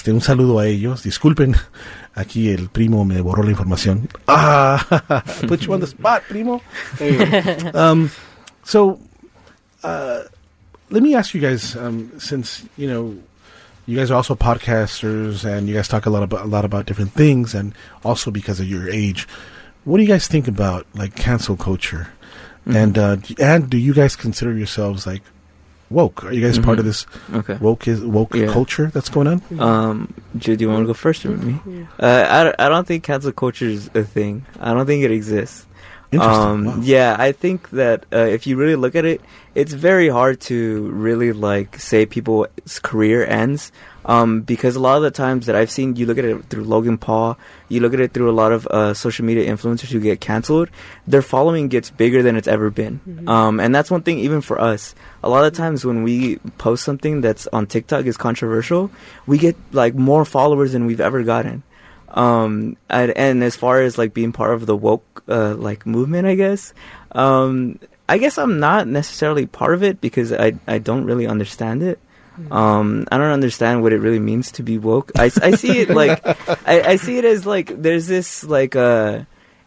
Un saludo a ellos. Disculpen, aquí el primo me borró la información. Put you on the spot, primo. So, let me ask you guys, since you guys are also podcasters, and you guys talk a lot about different things, and also because of your age, what do you guys think about like cancel culture? And do you guys consider yourselves like woke. Are you guys part of this woke culture that's going on? Do you want to go first or me? I don't think cancel culture is a thing. I don't think it exists. Interesting. Wow. Yeah, I think that if you really look at it, it's very hard to really like say people's career ends. Because a lot of the times that I've seen, you look at it through Logan Paul, you look at it through a lot of social media influencers who get canceled, their following gets bigger than it's ever been. And that's one thing even for us. A lot of times when we post something that's on TikTok is controversial, we get like more followers than we've ever gotten. And as far as like being part of the woke like movement, I guess I'm not necessarily part of it because I don't really understand it. I don't understand what it really means to be woke. I see it like I see it as like there's this like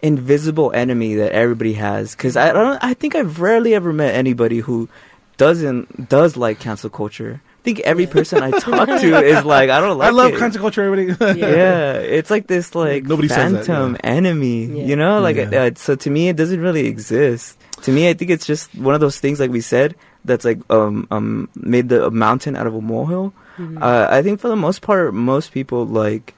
invisible enemy that everybody has, because I think I've rarely ever met anybody who does like cancel culture. I think every person I talk to is like, I don't like it. I love cancel culture, everybody. Yeah, it's like this like nobody phantom enemy, you know? Like so to me it doesn't really exist. To me I think it's just one of those things, like we said, that's like made the mountain out of a molehill. I think for the most part most people like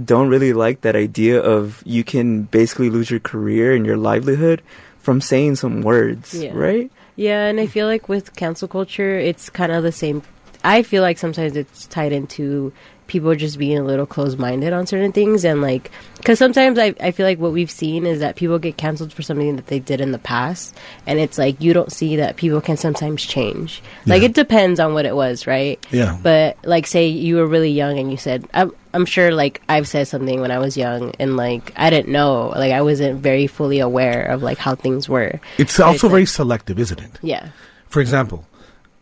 don't really like that idea of you can basically lose your career and your livelihood from saying some words, right? Yeah, and I feel like with cancel culture it's kind of the same. I feel like sometimes it's tied into people just being a little closed-minded on certain things, and like, because sometimes I feel like what we've seen is that people get canceled for something that they did in the past, and it's like you don't see that people can sometimes change. Like it depends on what it was, right? Yeah. But like, say you were really young and you said, I'm sure like I've said something when I was young and like I didn't know, like I wasn't very fully aware of like how things were. It's also very selective, isn't it? Yeah. For example,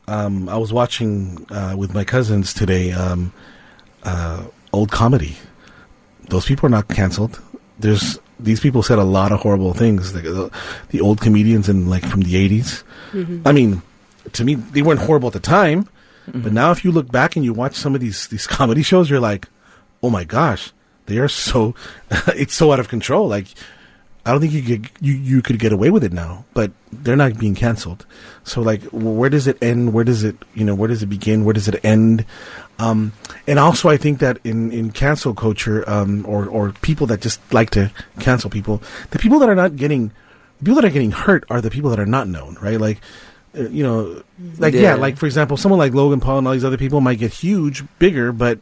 I was watching with my cousins today old comedy. Those people are not canceled. These people said a lot of horrible things. The old comedians in like from the 80s. I mean, to me, they weren't horrible at the time, but now if you look back and you watch some of these comedy shows, you're like, oh my gosh, they are so it's so out of control. Like, I don't think you could get away with it now, but they're not being canceled. So like, where does it end? Where does it begin? Where does it end? And also I think that in cancel culture, or people that just like to cancel people, the people that are getting hurt are the people that are not known, right? Like, like for example, someone like Logan Paul and all these other people might get bigger, but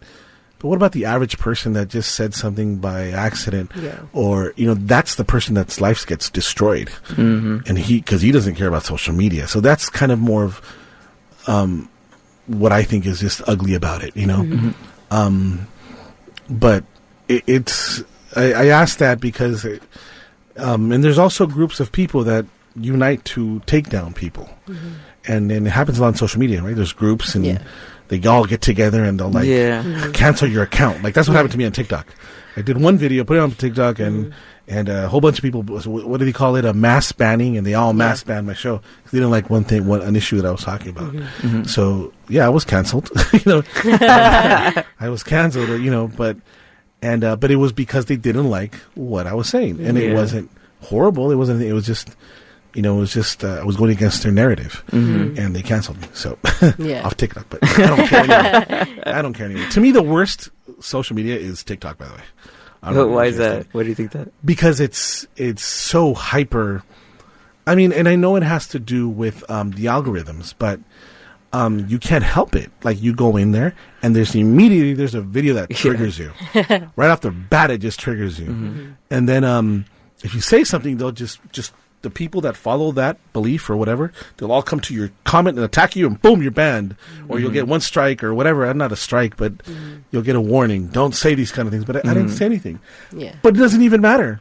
what about the average person that just said something by accident, or that's the person that's life gets destroyed, and because he doesn't care about social media. So that's kind of more of what I think is just ugly about it, But it's I ask that because, and there's also groups of people that unite to take down people, and it happens a lot on social media, right? There's groups and. They all get together and they'll cancel your account. Like that's what happened to me on TikTok. I did one video, put it on TikTok, and a whole bunch of people. What do they call it? A mass banning, and they all mass banned my show because they didn't like an issue that I was talking about. So I was canceled. I was canceled, but it was because they didn't like what I was saying, and it wasn't horrible. It wasn't. It was just. I was going against their narrative, and they canceled me. So off TikTok, but I don't care anymore. I don't care anymore. To me, the worst social media is TikTok. By the way, why is that? What do you think that? Because it's so hyper. I mean, and I know it has to do with the algorithms, but you can't help it. Like you go in there, and there's a video that triggers you right off the bat. It just triggers you, and then if you say something, they'll just the people that follow that belief or whatever, they'll all come to your comment and attack you, and boom, you're banned. Or you'll get one strike or whatever. Not a strike, but you'll get a warning. Don't say these kind of things. But I didn't say anything. Yeah. But it doesn't even matter.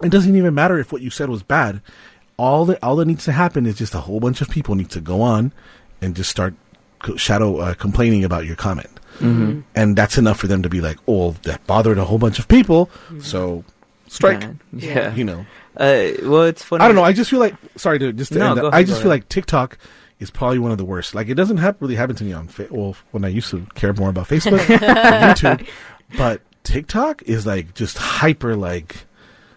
It doesn't even matter if what you said was bad. All that needs to happen is just a whole bunch of people need to go on and just start complaining about your comment. And that's enough for them to be like, oh, that bothered a whole bunch of people, so strike. Well, it's funny. I don't know. I just feel like I just feel like TikTok is probably one of the worst. Like it doesn't really happen to me on when I used to care more about Facebook or YouTube, but TikTok is like just hyper like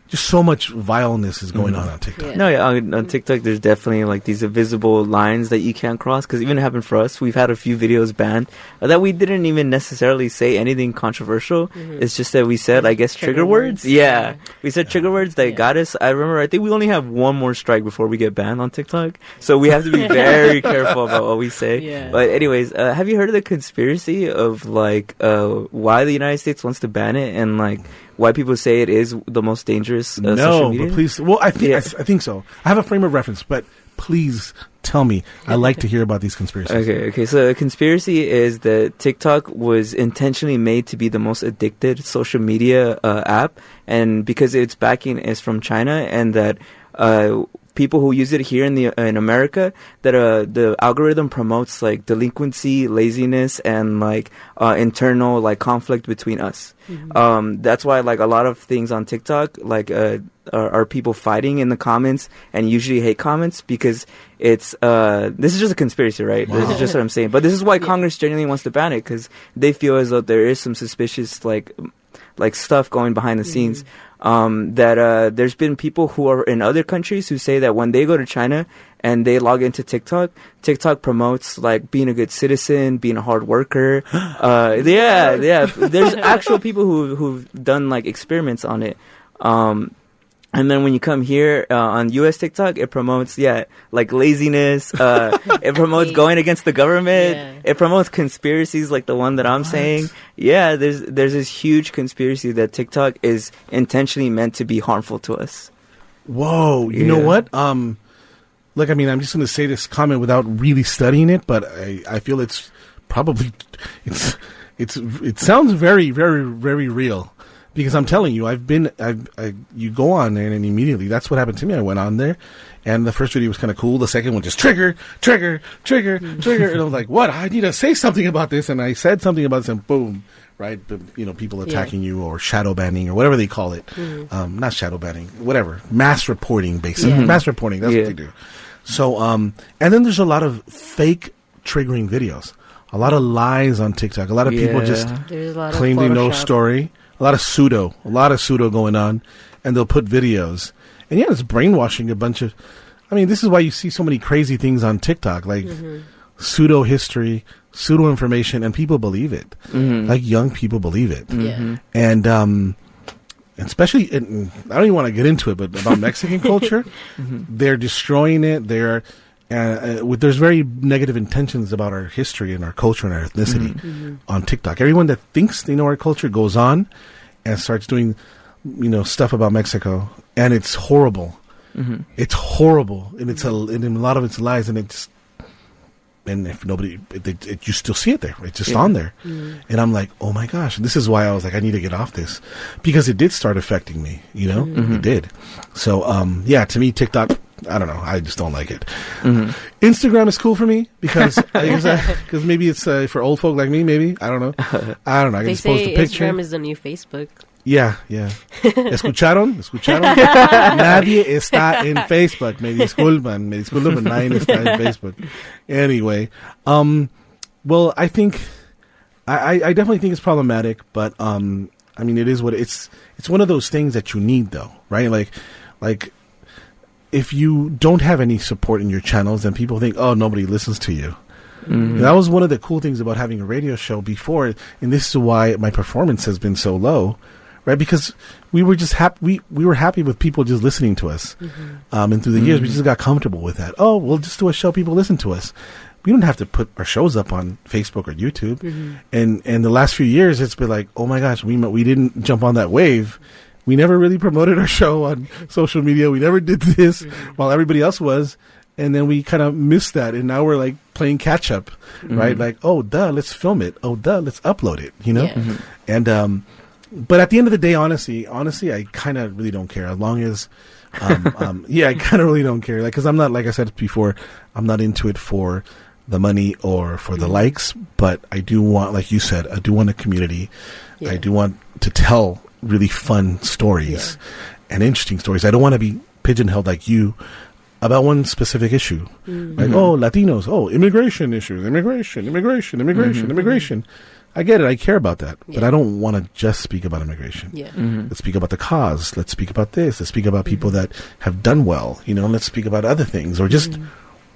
just so much vileness is going on TikTok. Yeah. No, yeah, on TikTok, there's definitely like these invisible lines that you can't cross. Because even it happened for us. We've had a few videos banned that we didn't even necessarily say anything controversial. It's just that we said, I guess, trigger words. Yeah, we said trigger words that got us. I remember. I think we only have one more strike before we get banned on TikTok. So we have to be very careful about what we say. Yeah. But anyways, have you heard of the conspiracy of like why the United States wants to ban it and like why people say it is the most dangerous social No, media? but please. Well, I think so. I have a frame of reference, but please tell me. I like to hear about these conspiracies. Okay. So a conspiracy is that TikTok was intentionally made to be the most addicted social media app, and because its backing is from China, and that people who use it here in America, that the algorithm promotes like delinquency, laziness, and like internal like conflict between us. That's why like a lot of things on TikTok like are people fighting in the comments, and usually hate comments, because it's this is just a conspiracy, right? Wow. This is just what I'm saying. But this is why Congress genuinely wants to ban it, because they feel as though there is some suspicious like stuff going behind the scenes. That there's been people who are in other countries who say that when they go to China and they log into TikTok promotes like being a good citizen, being a hard worker. Yeah. There's actual people who've done like experiments on it. And then when you come here on U.S. TikTok, it promotes, like laziness. It promotes going against the government. Yeah. It promotes conspiracies like the one that I'm saying. Yeah, there's this huge conspiracy that TikTok is intentionally meant to be harmful to us. Whoa, you know what? Look, I mean, I'm just going to say this comment without really studying it, but I feel it's probably it sounds very, very, very real. Because I'm telling you, you go on there and immediately, that's what happened to me. I went on there, and the first video was kind of cool. The second one just trigger. And I was like, what? I need to say something about this. And I said something about this, and boom, right? People attacking you, or shadow banning, or whatever they call it. Not shadow banning, whatever. Mass reporting, basically. Mass reporting, that's what they do. So, and then there's a lot of fake triggering videos. A lot of lies on TikTok. A lot of people just claim they know story. A lot of pseudo going on, and they'll put videos. And it's brainwashing a bunch of, this is why you see so many crazy things on TikTok, like pseudo history, pseudo information, and people believe it. Like young people believe it. And especially, I don't even want to get into it, but about Mexican culture, they're destroying it. There's very negative intentions about our history and our culture and our ethnicity on TikTok. Everyone that thinks they know our culture goes on and starts doing, stuff about Mexico, and it's horrible. It's horrible, and and a lot of it's lies, and if nobody, you still see it there. It's just on there, and I'm like, oh my gosh! This is why I was like, I need to get off this, because it did start affecting me. It did. So, to me, TikTok, I don't know. I just don't like it. Instagram is cool for me because maybe it's for old folk like me. Maybe I don't know. I can they just post a picture. Instagram is the new Facebook. Yeah. ¿Escucharon? Nadie está en Facebook. Me disculpan, nadie está en Facebook. Anyway, well, I think I definitely think it's problematic, but it is what it's one of those things that you need, though, right? Like. If you don't have any support in your channels, then people think, oh, nobody listens to you. That was one of the cool things about having a radio show before, and this is why my performance has been so low, right? Because we were just happy. We were happy with people just listening to us, and through the years, we just got comfortable with that. Oh, we'll just do a show. People listen to us. We don't have to put our shows up on Facebook or YouTube. And the last few years, it's been like, oh my gosh, we didn't jump on that wave. We never really promoted our show on social media. We never did this while everybody else was. And then we kind of missed that. And now we're like playing catch up, right? Like, oh, duh, let's film it. Oh, duh, let's upload it, And, but at the end of the day, honestly, I kind of really don't care. As long as, I kind of really don't care. Like, cause I'm not, like I said before, I'm not into it for the money or for the likes, but I do want, like you said, I do want a community. I do want to tell really fun stories and interesting stories. I don't want to be pigeonholed like you about one specific issue. Like, oh, Latinos, immigration issues, immigration. I get it. I care about that, but I don't want to just speak about immigration. Yeah. Let's speak about the cause. Let's speak about this. Let's speak about people that have done well. You know, let's speak about other things, or just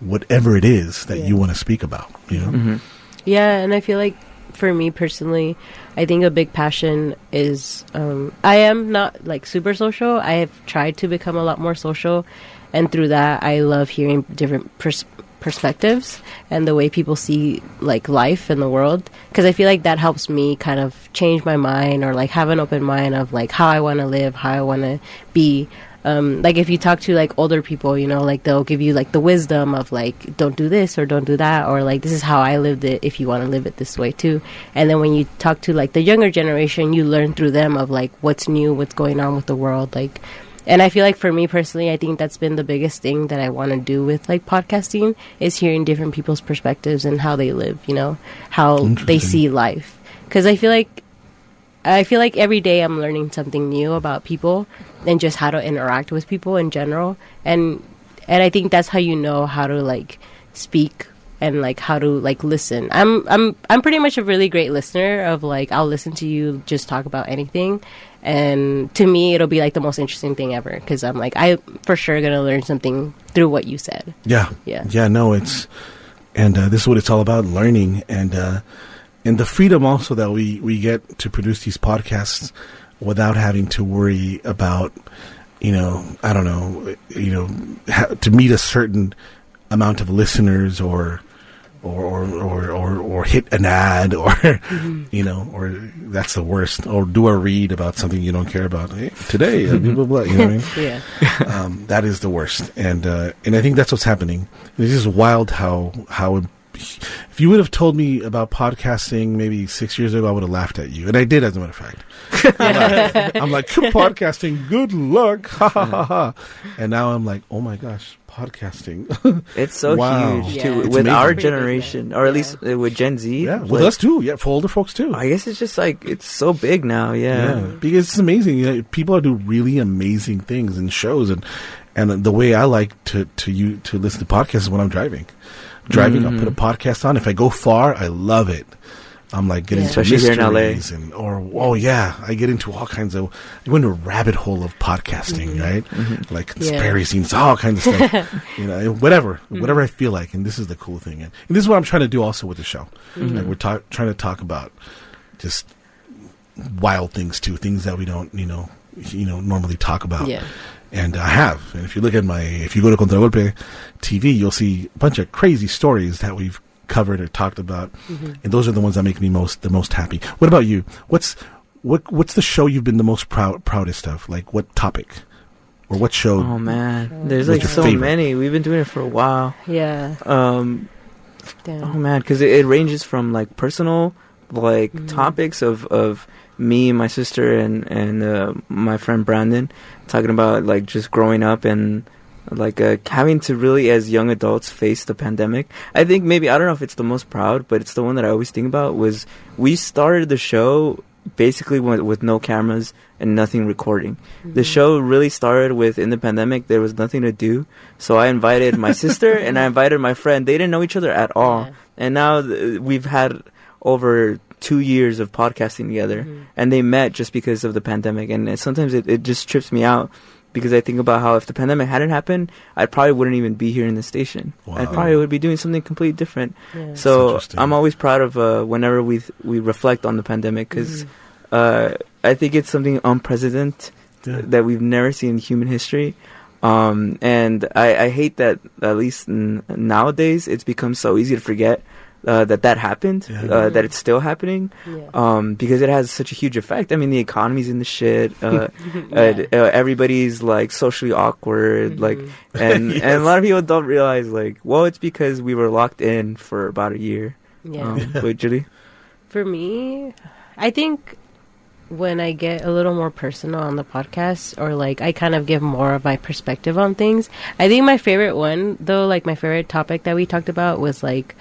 whatever it is that you want to speak about. You know. Yeah, and I feel like for me personally, I think a big passion is I am not like super social. I have tried to become a lot more social, and through that, I love hearing different perspectives and the way people see like life and the world, because I feel like that helps me kind of change my mind, or like have an open mind of like how I want to live, how I want to be. Like if you talk to like older people, you know, like they'll give you like the wisdom of like, don't do this or don't do that, or like, this is how I lived it, if you want to live it this way too. And then when you talk to like the younger generation, you learn through them of like what's new, what's going on with the world. Like, and I feel like for me personally, I think that's been the biggest thing that I want to do with like podcasting, is hearing different people's perspectives and how they live, you know, how they see life. Because I feel like every day I'm learning something new about people and just how to interact with people in general. And I think that's how you know how to like speak and like how to like listen. I'm pretty much a really great listener of like, I'll listen to you just talk about anything. And to me, it'll be like the most interesting thing ever, because I'm like, I for sure going to learn something through what you said. Yeah. No, it's, and this is what it's all about, learning, and the freedom also that we get to produce these podcasts without having to worry about, you know, I don't know, you know, to meet a certain amount of listeners, or hit an ad, or you know, or that's the worst, or do a read about something you don't care about. Hey, today, blah, blah, blah, you know what I mean? That is the worst, and I think that's what's happening. It's just wild how if you would have told me about podcasting maybe 6 years ago, I would have laughed at you, and I did, as a matter of fact. I'm like, podcasting, good luck, ha ha ha ha. And now I'm like, oh my gosh, podcasting. It's so huge too, It's with amazing. our generation, or at least with Gen Z. Yeah, with like, us too. Yeah, for older folks too. I guess it's just like, it's so big now. Yeah. Because it's amazing. You know, people do really amazing things in shows, and the way I like to listen to podcasts is when I'm driving. I'll put a podcast on. If I go far, I love it. I'm like getting into especially here in LA. I get into all kinds of, I go into a rabbit hole of podcasting, right? Like conspiracies, all kinds of stuff. You know, whatever I feel like, and this is the cool thing, and this is what I'm trying to do also with the show. Like we're trying to talk about just wild things too, things that we don't, normally talk about. Yeah. And I have. And if you look at if you go to Contragolpe TV, you'll see a bunch of crazy stories that we've covered or talked about. And those are the ones that make me the most happy. What about you? What's the show you've been the most proudest of? Like, what topic? Or what show? Oh, man. There's like so many. We've been doing it for a while. Yeah. Oh, man. Because it ranges from like personal, like topics of me, my sister, and my friend Brandon, talking about like just growing up and like having to really, as young adults, face the pandemic. I think maybe, I don't know if it's the most proud, but it's the one that I always think about, was we started the show basically with no cameras and nothing recording. The show really started with, in the pandemic, there was nothing to do, so I invited my sister and I invited my friend. They didn't know each other at all, and now we've had over 2 years of podcasting together, and they met just because of the pandemic. And sometimes it just trips me out, because I think about how if the pandemic hadn't happened, I probably wouldn't even be here in the station. Wow. I probably would be doing something completely different. So I'm always proud of whenever we reflect on the pandemic, because I think it's something unprecedented that we've never seen in human history. And I hate that, at least nowadays, it's become so easy to forget that happened, that it's still happening, because it has such a huge effect. I mean, the economy's in the shit. Everybody's like socially awkward, like, and a lot of people don't realize, like, well, it's because we were locked in for about a year. Wait, Julie? For me, I think when I get a little more personal on the podcast, or like I kind of give more of my perspective on things, I think my favorite one, though, like my favorite topic that we talked about was like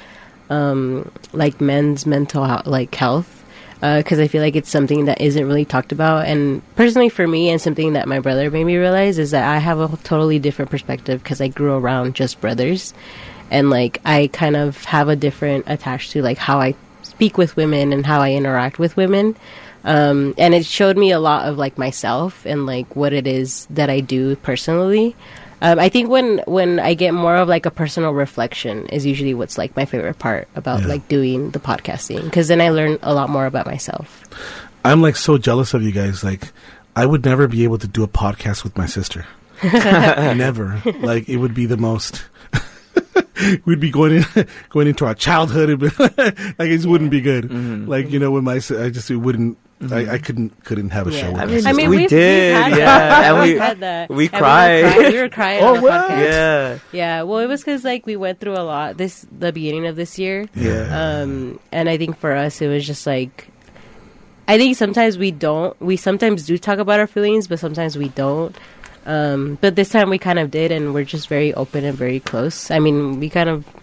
men's mental health, because I feel like it's something that isn't really talked about. And personally for me, and something that my brother made me realize, is that I have a totally different perspective, because I grew around just brothers, and like I kind of have a different attached to like how I speak with women and how I interact with women. And it showed me a lot of like myself and like what it is that I do personally. I think when I get more of like a personal reflection is usually what's like my favorite part about like doing the podcasting, because then I learn a lot more about myself. I'm like so jealous of you guys. Like, I would never be able to do a podcast with my sister. Never. Like, it would be the most. We'd be going into our childhood, and like it just wouldn't be good. Mm-hmm. Like, you know, when it wouldn't. I couldn't have a show with my sister. I mean, we did, and we cried. We were crying on the podcast. Yeah. Yeah, well, it was because, like, we went through a lot the beginning of this year. Yeah. And I think for us, it was just, like, I think sometimes we sometimes do talk about our feelings, but sometimes we don't. But this time we kind of did, and we're just very open and very close. I mean,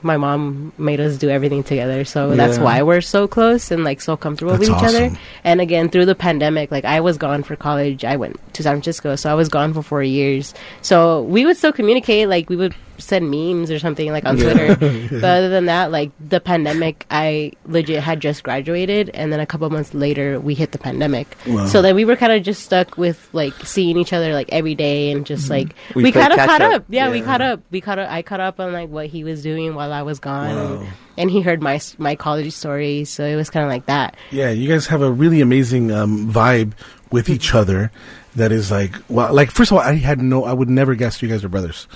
my mom made us do everything together, so that's why we're so close and like so comfortable with each other. And again, through the pandemic, like I was gone for college. I went to San Francisco, so I was gone for 4 years. So we would still communicate, like we would send memes or something like on Twitter. But other than that, like the pandemic, I legit had just graduated, and then a couple months later we hit the pandemic. Wow. So then we were kind of just stuck with like seeing each other like every day, and just like we kind of caught up. Yeah, we caught up. I caught up on like what he was doing while I was gone. Wow. And he heard my college stories, so it was kind of like that. Yeah, you guys have a really amazing vibe with each other. That is like, well, like first of all, I would never guess you guys are brothers.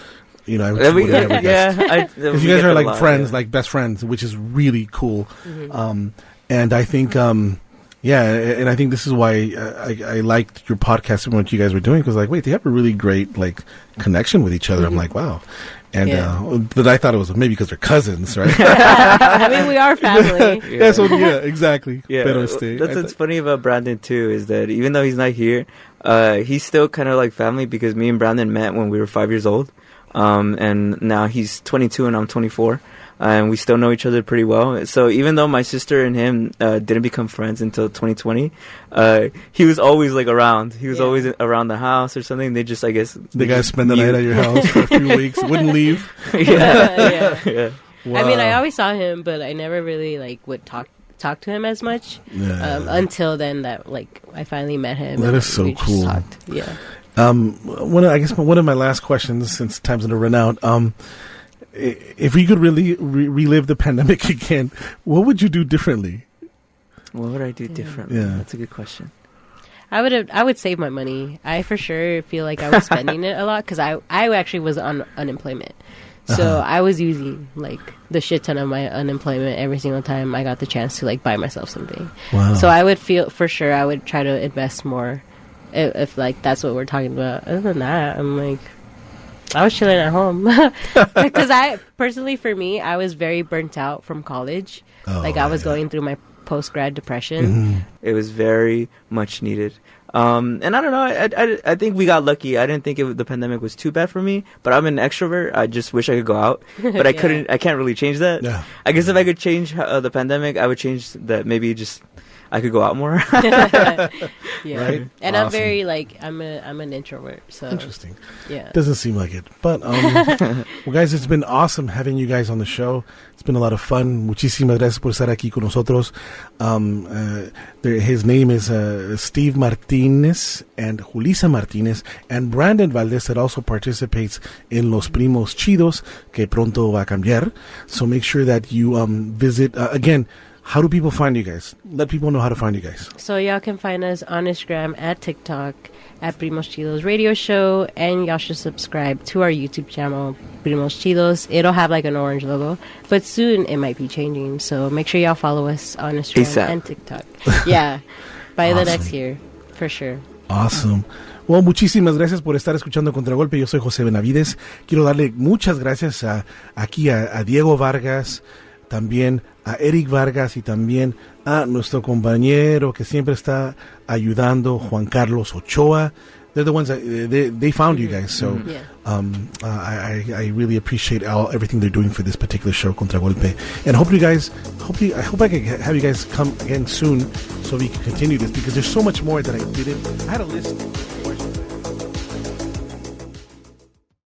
You know, I would never guess. Because you guys are like friends, like best friends, which is really cool. Mm-hmm. And I think, and I think this is why I liked your podcast and what you guys were doing, because like, wait, they have a really great like connection with each other. Mm-hmm. I'm like, wow. And but I thought it was maybe because they're cousins, right? I mean, we are family. Exactly. Yeah, that's what's funny about Brandon too, is that even though he's not here, he's still kind of like family, because me and Brandon met when we were 5 years old, and now he's 22 and I'm 24. And we still know each other pretty well. So even though my sister and him didn't become friends until 2020, he was always like around. He was always around the house or something. They just, I guess, the guys spend the night at your house for a few weeks, wouldn't leave. Yeah. Wow. I mean, I always saw him, but I never really like would talk to him as much until then. That like I finally met him. That is so cool. Yeah. One of my last questions, since time's gonna run out. If we could really relive the pandemic again, what would you do differently? What would I do differently? Yeah. That's a good question. I would save my money. I for sure feel like I was spending it a lot, because I actually was on unemployment. So I was using like the shit ton of my unemployment every single time I got the chance to like buy myself something. Wow. So I would feel for sure I would try to invest more if like that's what we're talking about. Other than that, I'm like, I was chilling at home because personally, for me, I was very burnt out from college. I was going through my post-grad depression. Mm-hmm. It was very much needed. And I don't know, I think we got lucky. I didn't think the pandemic was too bad for me, but I'm an extrovert. I just wish I could go out, but I can't really change that. Yeah. I guess if I could change the pandemic, I would change that. Maybe just I could go out more. Right? And awesome. I'm very I'm an introvert. So interesting. Yeah. Doesn't seem like it, but well, guys, it's been awesome having you guys on the show. It's been a lot of fun. Muchísimas gracias por estar aquí con nosotros. His name is Steve Martinez and Julissa Martinez, and Brandon Valdez, that also participates in Los Primos Chidos, que pronto va a cambiar. So make sure that you visit again. How do people find you guys? Let people know how to find you guys. So y'all can find us on Instagram, at TikTok, at Primos Chidos Radio Show, and y'all should subscribe to our YouTube channel, Primos Chidos. It'll have like an orange logo, but soon it might be changing. So make sure y'all follow us on Instagram and TikTok. Yeah, by awesome. The next year, for sure. Awesome. Well, muchísimas gracias por estar escuchando Contragolpe. Yo soy José Benavides. Quiero darle muchas gracias a Diego Vargas, también a Eric Vargas, y también a nuestro compañero que siempre está ayudando, Juan Carlos Ochoa. They're the ones that they found you guys. So I really appreciate everything they're doing for this particular show, Contragolpe. And I hope I can have you guys come again soon so we can continue this, because there's so much more that I didn't. I had a list.